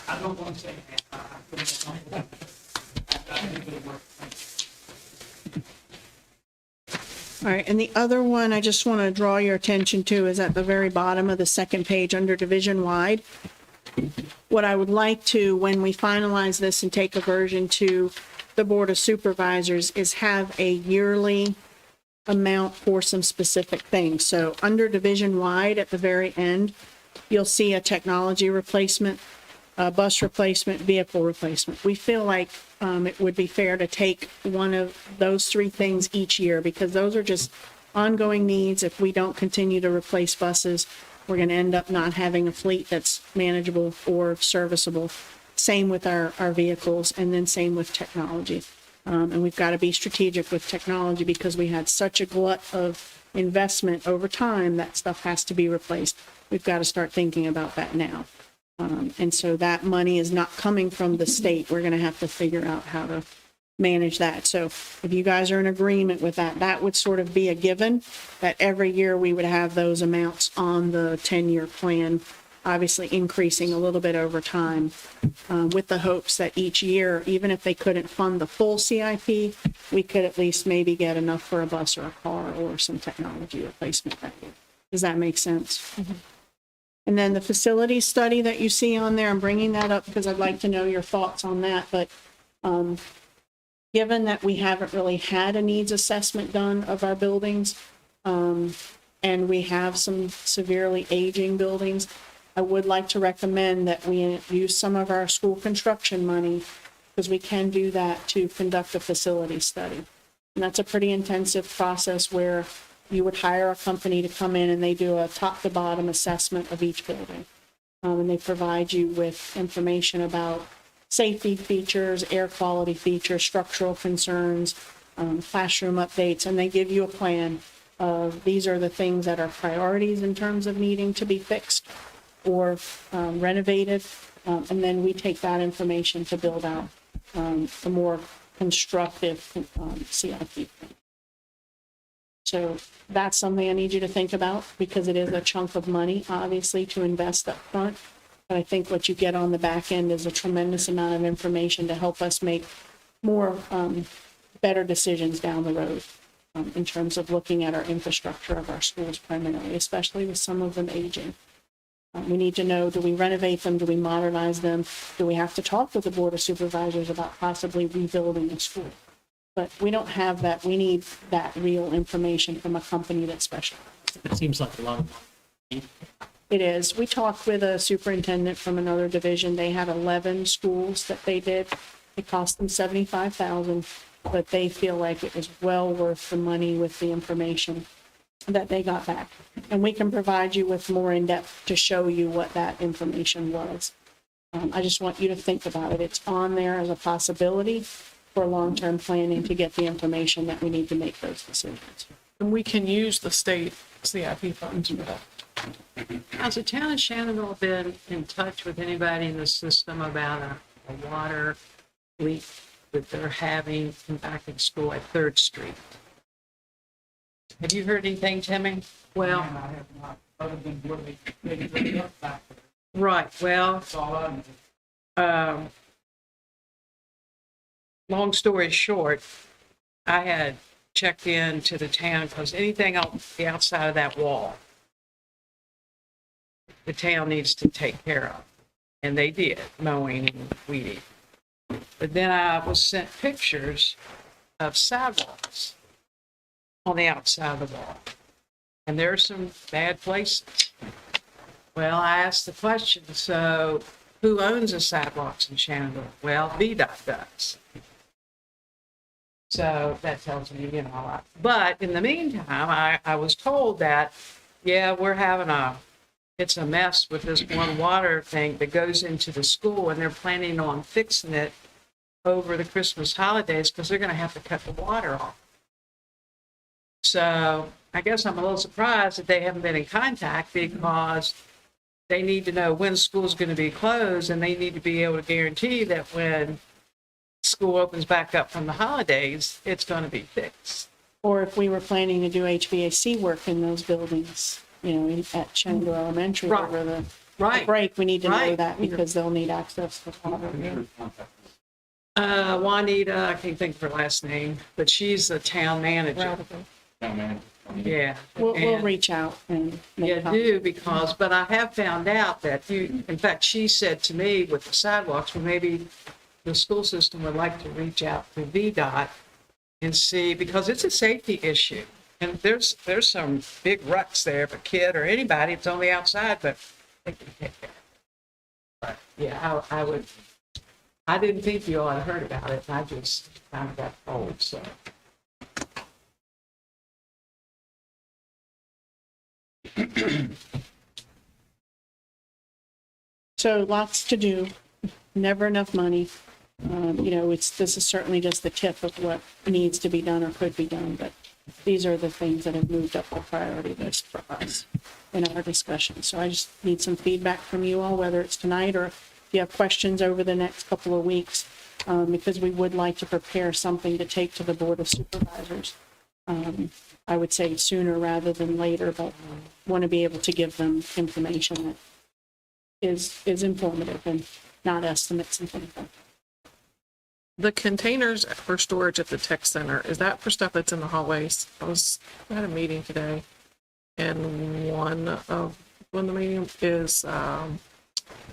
I don't want to say that. All right, and the other one I just want to draw your attention to is at the very bottom of the second page under division wide. What I would like to, when we finalize this and take a version to the Board of Supervisors, is have a yearly amount for some specific things. So under division wide at the very end, you'll see a technology replacement, a bus replacement, vehicle replacement. We feel like it would be fair to take one of those 3 things each year, because those are just ongoing needs. If we don't continue to replace buses, we're going to end up not having a fleet that's manageable or serviceable. Same with our vehicles, and then same with technology. And we've got to be strategic with technology because we had such a glut of investment over time that stuff has to be replaced. We've got to start thinking about that now. And so that money is not coming from the state. We're going to have to figure out how to manage that. So if you guys are in agreement with that, that would sort of be a given, that every year we would have those amounts on the 10-year plan, obviously increasing a little bit over time, with the hopes that each year, even if they couldn't fund the full CIP, we could at least maybe get enough for a bus or a car or some technology replacement that year. Does that make sense? And then the facility study that you see on there, I'm bringing that up because I'd like to know your thoughts on that. But given that we haven't really had a needs assessment done of our buildings, and we have some severely aging buildings, I would like to recommend that we use some of our school construction money, because we can do that, to conduct a facility study. And that's a pretty intensive process where you would hire a company to come in and they do a top to bottom assessment of each building. And they provide you with information about safety features, air quality features, structural concerns, classroom updates, and they give you a plan of these are the things that are priorities in terms of needing to be fixed or renovated. And then we take that information to build out a more constructive CIP plan. So that's something I need you to think about, because it is a chunk of money, obviously, to invest up front. But I think what you get on the back end is a tremendous amount of information to help us make more better decisions down the road in terms of looking at our infrastructure of our schools primarily, especially with some of them aging. We need to know, do we renovate them? Do we modernize them? Do we have to talk with the Board of Supervisors about possibly rebuilding a school? But we don't have that. We need that real information from a company that specializes. It seems like a lot of money. It is. We talked with a superintendent from another division. They had 11 schools that they did. It cost them $75,000, but they feel like it was well worth the money with the information that they got back. And we can provide you with more in-depth to show you what that information was. I just want you to think about it. It's on there as a possibility for long-term planning to get the information that we need to make those decisions. And we can use the state CIP funds for that. Has the town of Shenandoah been in touch with anybody in the system about a water leak that they're having back in school at 3rd Street? Have you heard anything, Timmy? Well, right, well, long story short, I had checked in to the town because anything on the outside of that wall, the town needs to take care of. And they did, mowing and weeding. But then I was sent pictures of sidewalks on the outside of the wall. And there are some bad places. Well, I asked the question, so who owns the sidewalks in Shenandoah? Well, VDOT does. So that tells me, you know, a lot. But in the meantime, I was told that, yeah, we're having it's a mess with this one water thing that goes into the school, and they're planning on fixing it over the Christmas holidays because they're going to have to cut the water off. So I guess I'm a little surprised that they haven't been in contact, because they need to know when school's going to be closed, and they need to be able to guarantee that when school opens back up from the holidays, it's going to be fixed. Or if we were planning to do HVAC work in those buildings, you know, at Shenandoah Elementary Right. over the Right. break, we need to know Right. that, because they'll need access to water. Juanita, I can't think of her last name, but she's the town manager. Yeah. We'll And- reach out and make Yeah, contact. do, because, but I have found out that in fact, she said to me with the sidewalks, well, maybe the school system would like to reach out to VDOT and see, because it's a safety issue. And there's some big ruts there if a kid or anybody, it's on the outside, but they can take care of it. But yeah, I didn't think you all had heard about it, and I just kind of got told, so. So lots to do. never enough money. This is certainly just the tip of what needs to be done or could be done, but these are the things that have moved up the priority list for us in our discussion. So I just need some feedback from you all, whether it's tonight or if you have questions over the next couple of weeks, because we would like to prepare something to take to the Board of Supervisors. I would say sooner rather than later, but want to be able to give them information that is informative and not estimates and things like that. The containers for storage at the tech center, is that for stuff that's in the hallways? I had a meeting today, and one of the meeting is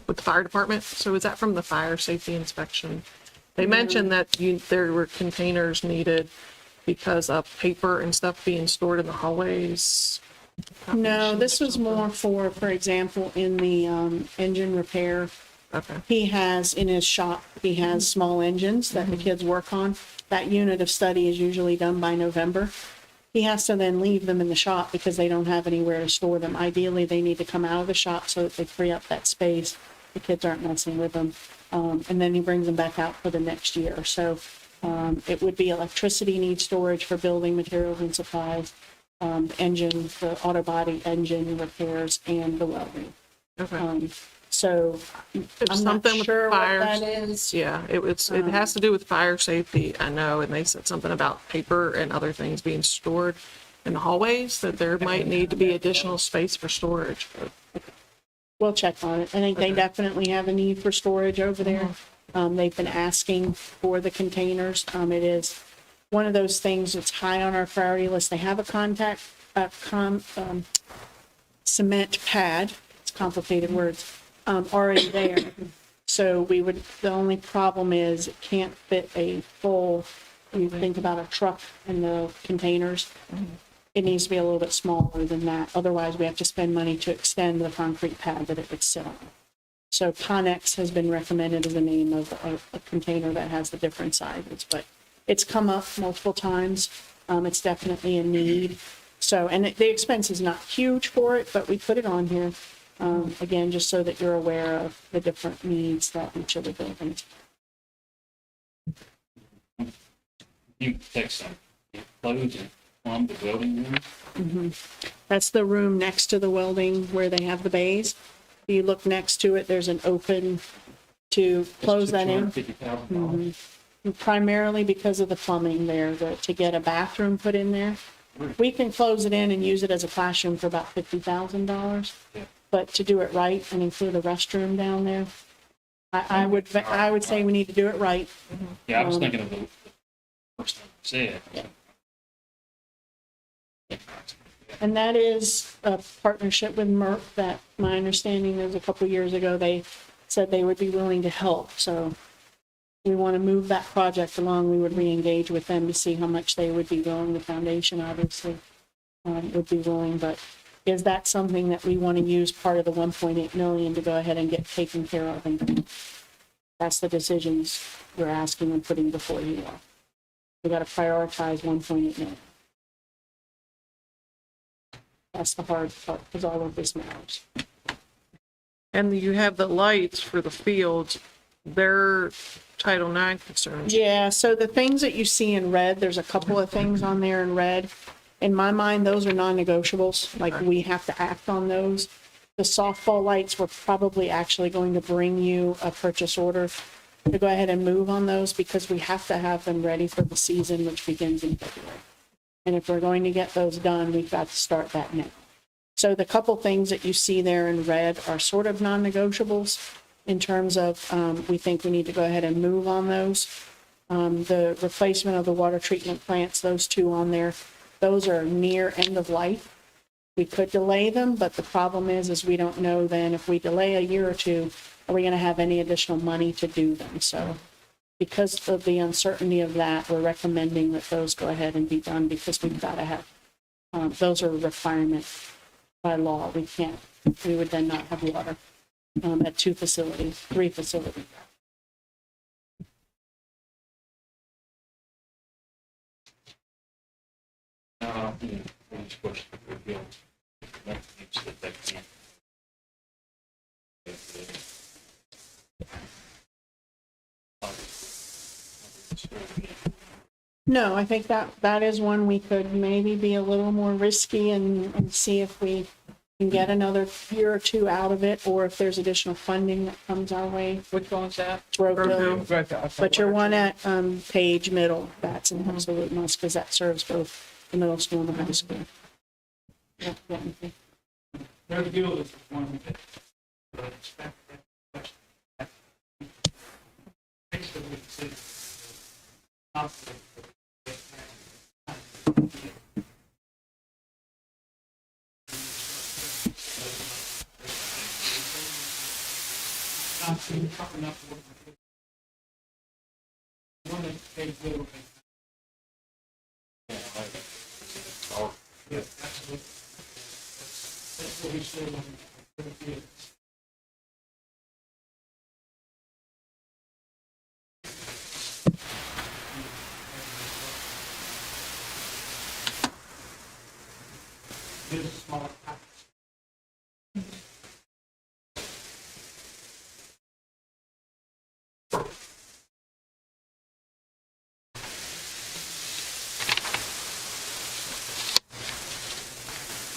with the fire department. So is that from the fire safety inspection? They mentioned that there were containers needed because of paper and stuff being stored in the hallways. No, this was more for example, in the engine repair. Okay. He has in his shop, he has small engines that the kids work on. That unit of study is usually done by November. He has to then leave them in the shop because they don't have anywhere to store them. Ideally, they need to come out of the shop so that they free up that space. The kids aren't messing with them. And then he brings them back out for the next year. So it would be electricity needs storage for building materials and supplies, engine, the auto body engine repairs, and the welding. Okay. So It's I'm not something with sure what fire. that is. Yeah, it has to do with fire safety, I know, and they said something about paper and other things being stored in the hallways, that there might need to be additional space for storage. We'll check on it. I think they definitely have a need for storage over there. They've been asking for the containers. It is one of those things that's high on our priority list. They have a cement pad, it's complicated words, already there. So the only problem is it can't fit a full, when you think about a truck and the containers, it needs to be a little bit smaller than that. Otherwise, we have to spend money to extend the concrete pad that it would sit on. So Connex has been recommended as the name of a container that has the different sizes, but it's come up multiple times. It's definitely a need. So, and the expense is not huge for it, but we put it on here, again, just so that you're aware of the different needs that each of the buildings. You take some clothes and plumb the building room. That's the room next to the welding where they have the bays. If you look next to it, there's an open to close that in. $250,000. Primarily because of the plumbing there, to get a bathroom put in there. We can close it in and use it as a classroom for about $50,000. Yeah. But to do it right and include a restroom down there, I would say we need to do it right. Yeah, I was thinking of the first thing you said. And that is a partnership with Merck that my understanding is a couple of years ago, they said they would be willing to help. So we want to move that project along. We would re-engage with them to see how much they would be willing. The foundation obviously would be willing, but is that something that we want to use part of the 1.8 million to go ahead and get taken care of? And that's the decisions we're asking and putting before you all. We got to prioritize 1.8 million. That's the hard part because all of this matters. And you have the lights for the fields, they're Title IX concerns. Yeah, so the things that you see in red, there's a couple of things on there in red. In my mind, those are non-negotiables, like we have to act on those. The softball lights, we're probably actually going to bring you a purchase order to go ahead and move on those because we have to have them ready for the season, which begins in February. And if we're going to get those done, we've got to start that now. So the couple things that you see there in red are sort of non-negotiables in terms of we think we need to go ahead and move on those. The replacement of the water treatment plants, those two on there, those are near end of life. We could delay them, but the problem is we don't know then if we delay a year or two, are we going to have any additional money to do them? So because of the uncertainty of that, we're recommending that those go ahead and be done because we've got to have, those are a requirement by law. We would then not have water at 3 facilities. Each question for Bill. That needs to that can. No, I think that is one we could maybe be a little more risky and see if we can get another year or two out of it, or if there's additional funding that comes our way. Which one's that? Roadkill. Roadkill. But your one at Page Middle, that's an absolute must, because that serves both the middle school and the high school. Yeah, yeah. Roadkill is one that expect that question.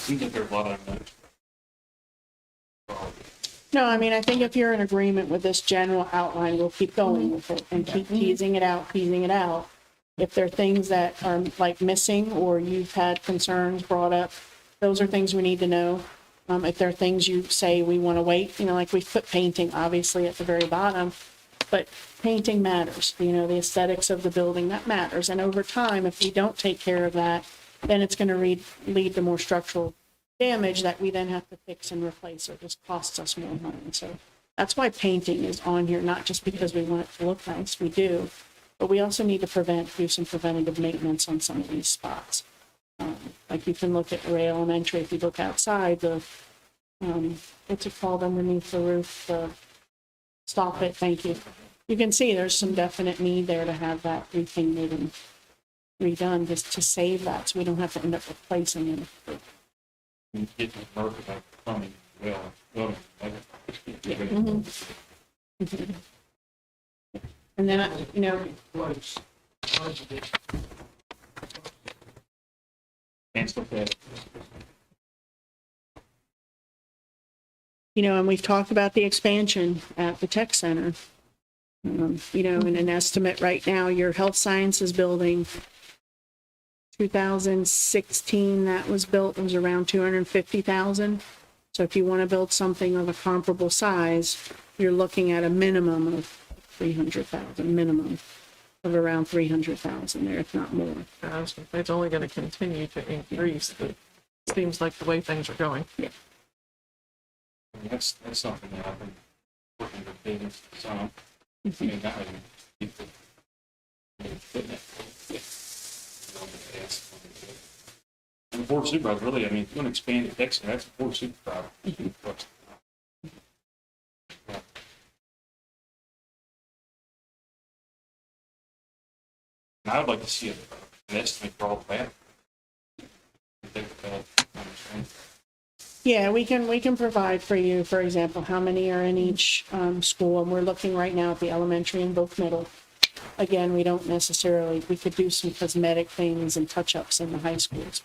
Seems like there's a lot of unknowns. No, I mean, I think if you're in agreement with this general outline, we'll keep going with it and keep teasing it out. If there are things that are like missing or you've had concerns brought up, those are things we need to know. If there are things you say we want to wait, like we've put painting obviously at the very bottom, but painting matters, the aesthetics of the building, that matters. And over time, if we don't take care of that, then it's going to lead to more structural damage that we then have to fix and replace, or it just costs us more money. So that's why painting is on here, not just because we want it to look nice, we do, but we also need to do some preventative maintenance on some of these spots. Like you can look at Ray Elementary, if you look outside, the, what's it called underneath the roof, stop it, thank you. You can see there's some definite need there to have that repainted and redone, just to save that, so we don't have to end up replacing it. You get to work about plumbing, well, And then, and stuff that. and we've talked about the expansion at the tech center. In an estimate right now, your health sciences building, 2016, that was built, it was around 250,000. So if you want to build something of a comparable size, you're looking at a minimum of 300,000, minimum of around 300,000 there, if not more. It's only going to continue to increase. It seems like the way things are going. Yeah. I mean, that's something that I've been working with business some. I mean, that would people putting it. And the board of supervisors, really, I mean, if you want to expand the tech center, that's the board of supervisors. And I would like to see an estimate for all of that. Yeah, we can provide for you, for example, how many are in each school, and we're looking right now at the elementary and both middle. Again, we could do some cosmetic things and touch-ups in the high schools,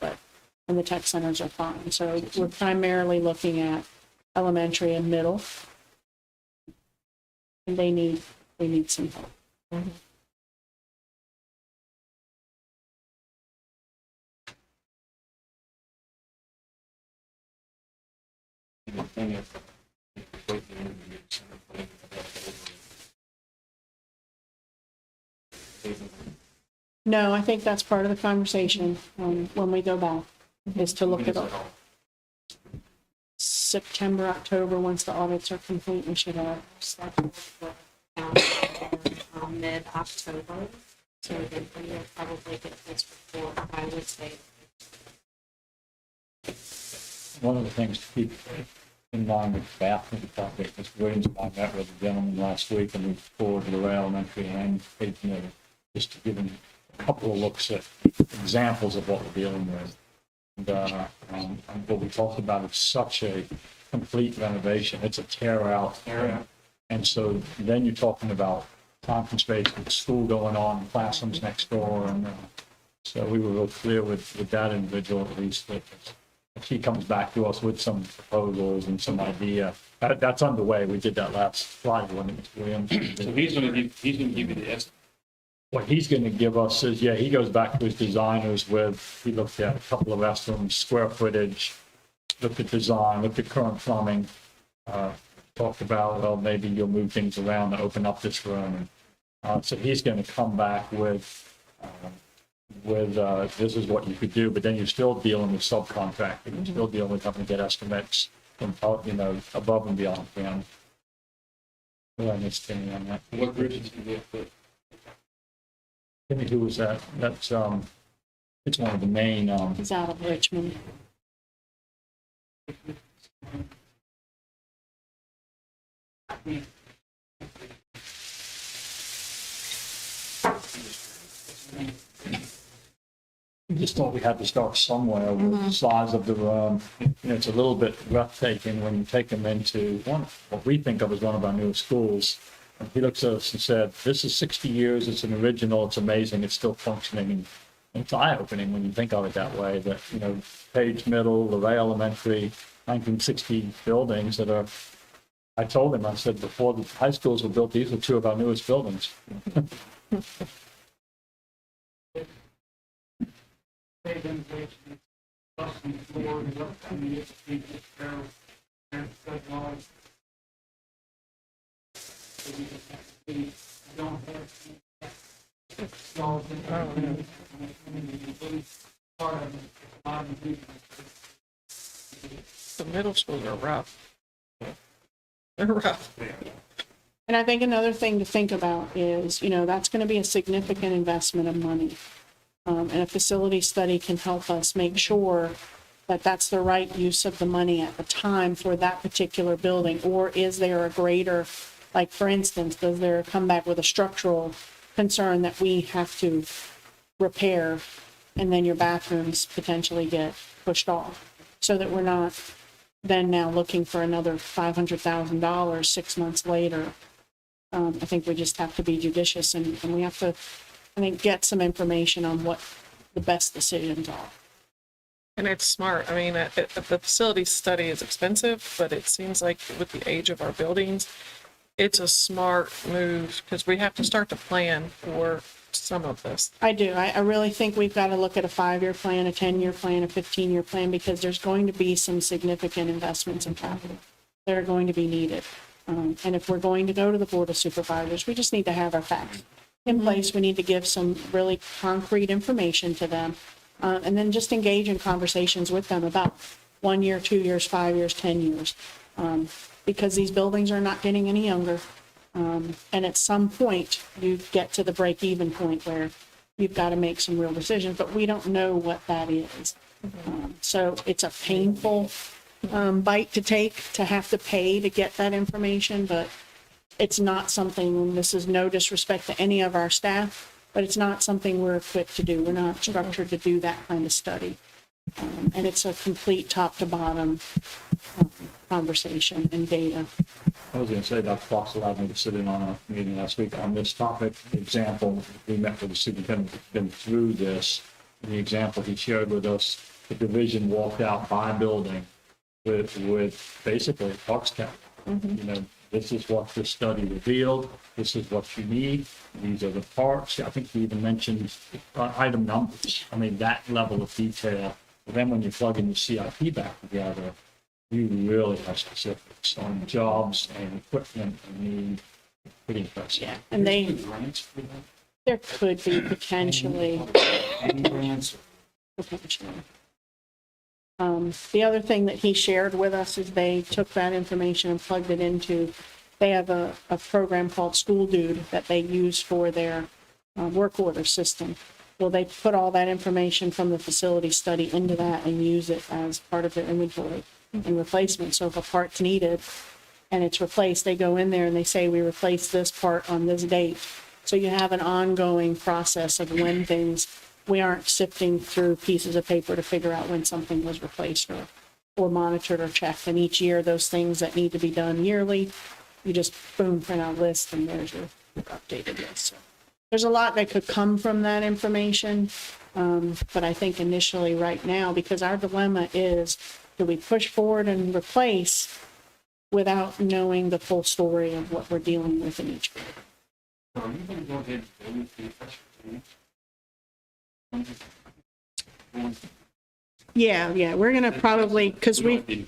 and the tech centers are fine. So we're primarily looking at elementary and middle. And they need some help. Mm-hmm. No, I think that's part of the conversation when we go back, is to look at all. September, October, once the audits are complete, we should have. Mid-October, so then we'll probably get this report, I would say. One of the things to keep in mind with the bathroom project, Mr. Williams and I met with a gentleman last week, and we forwarded the Ray Elementary and Page Middle, just to give him a couple of looks at examples of what we're dealing with. And what we talked about is such a complete renovation. It's a tear out. And so then you're talking about time constraints with school going on, classrooms next door, and so we were real clear with that individual, at least, that if he comes back to us with some proposals and some idea, that's underway. We did that last Friday when it was Williams. So he's gonna give you the estimate. What he's going to give us is, yeah, he goes back to his designers with, he looked at a couple of estimates, square footage, looked at design, looked at current plumbing, talked about, well, maybe you'll move things around to open up this room. So he's going to come back with this is what you could do, but then you're still dealing with subcontracting. You're still dealing with having to get estimates from, above and beyond him. Well, I understand on that. What group did you get for? Timmy, who was that? That's, it's one of the main, He's out of Richmond. we just thought we had to start somewhere with the size of the room. It's a little bit breathtaking when you take them into what we think of as one of our newest schools. And he looks at us and said, this is 60 years, it's an original, it's amazing, it's still functioning. And it's eye-opening when you think of it that way, that, Page Middle, Luray Elementary, 1960 buildings that are, I told him, I said, before the high schools were built, these were two of our newest buildings. The middle schools are rough. They're rough. And I think another thing to think about is, that's going to be a significant investment of money. And a facility study can help us make sure that that's the right use of the money at the time for that particular building. Or is there a greater, like for instance, does there come back with a structural concern that we have to repair, and then your bathrooms potentially get pushed off, so that we're not then now looking for another $500,000 6 months later. I think we just have to be judicious, and we have to, I think, get some information on what the best decisions are. And it's smart. I mean, the facility study is expensive, but it seems like with the age of our buildings, it's a smart move because we have to start to plan for some of this. I do. I really think we've got to look at a 5-year plan, a 10-year plan, a 15-year plan, because there's going to be some significant investments in capital that are going to be needed. And if we're going to go to the Board of Supervisors, we just need to have our facts in place. We need to give some really concrete information to them, and then just engage in conversations with them about 1 year, 2 years, 5 years, 10 years, because these buildings are not getting any younger. And at some point, you get to the break-even point where you've got to make some real decisions, but we don't know what that is. So it's a painful bite to take, to have to pay to get that information, but it's not something, and this is no disrespect to any of our staff, but it's not something we're equipped to do. We're not structured to do that kind of study. And it's a complete top-to-bottom conversation and data. I was going to say, Dr. Fox allowed me to sit in on a meeting last week on this topic. The example, we met with the superintendent who's been through this. And the example he shared with us, the division walked out by building with basically a parks count. This is what this study revealed. This is what you need. These are the parts. I think he even mentioned item numbers. I mean, that level of detail. But then when you plug in the CIP back together, you really have specifics on jobs and equipment and need. Pretty impressive. Yeah, and grants for that? there could be potentially. Any grants? Potentially. The other thing that he shared with us is they took that information and plugged it into, they have a program called School Dude that they use for their work order system. Well, they put all that information from the facility study into that and use it as part of their inventory and replacement. So if a part's needed and it's replaced, they go in there and they say, we replaced this part on this date. So you have an ongoing process of when things, we aren't sifting through pieces of paper to figure out when something was replaced or monitored or checked. And each year, those things that need to be done yearly, you just boom, print out a list and there's updated list. So there's a lot that could come from that information. But I think initially right now, because our dilemma is, do we push forward and replace without knowing the full story of what we're dealing with in each group? So are you going to go ahead and go with the pressure team? Yeah, we're gonna probably, because we,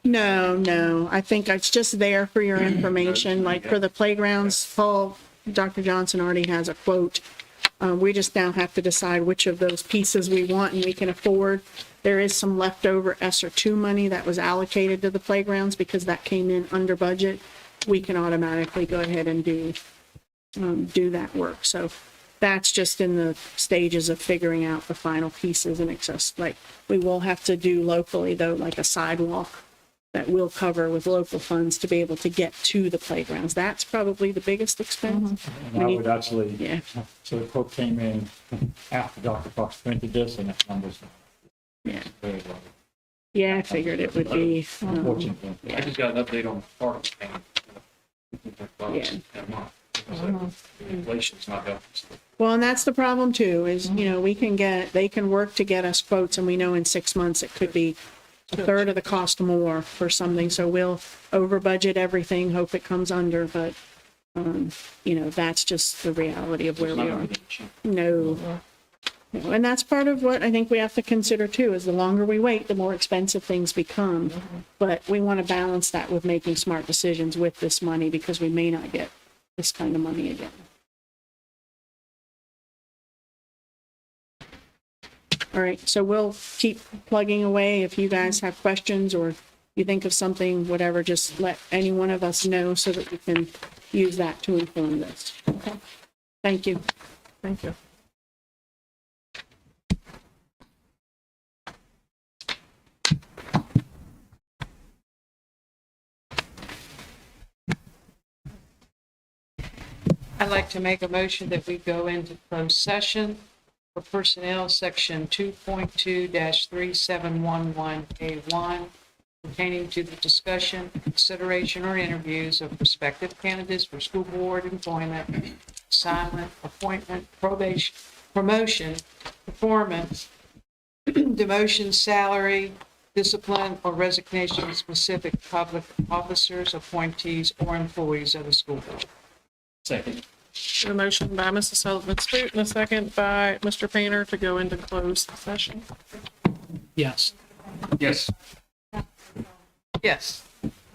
no, I think it's just there for your information, like for the playgrounds, Paul, Dr. Johnson already has a quote. We just now have to decide which of those pieces we want and we can afford. There is some leftover ESSER2 money that was allocated to the playgrounds because that came in under budget. We can automatically go ahead and do that work. So that's just in the stages of figuring out the final pieces and access. Like we will have to do locally though, like a sidewalk that we'll cover with local funds to be able to get to the playgrounds. That's probably the biggest expense. And I would actually, Yeah. so the quote came in after Dr. Fox printed this, and that number's Yeah. very low, Yeah, I figured it would be. unfortunately. I just got an update on the park payment. Inflation's not helping. Well, and that's the problem too, is, they can work to get us quotes and we know in 6 months it could be a third of the cost more for something. So we'll over budget everything, hope it comes under, but, that's just the reality of where we are. No. No, and that's part of what I think we have to consider too, is the longer we wait, the more expensive things become. But we want to balance that with making smart decisions with this money because we may not get this kind of money again. All right, so we'll keep plugging away. If you guys have questions or you think of something, whatever, just let any one of us know so that we can use that to inform this. Okay. Thank you. Thank you. I'd like to make a motion that we go into closed session for personnel, section 2.2-3711A1, pertaining to the discussion, consideration, or interviews of prospective candidates for school board employment, assignment, appointment, probation, promotion, performance, demotion, salary, discipline, or resignation of specific public officers, appointees, or employees of the school board. Second. A motion by Mrs. Sullivan Smoot and a second by Mr. Painter to go into closed session. Yes. Yes. Yes.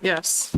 Yes.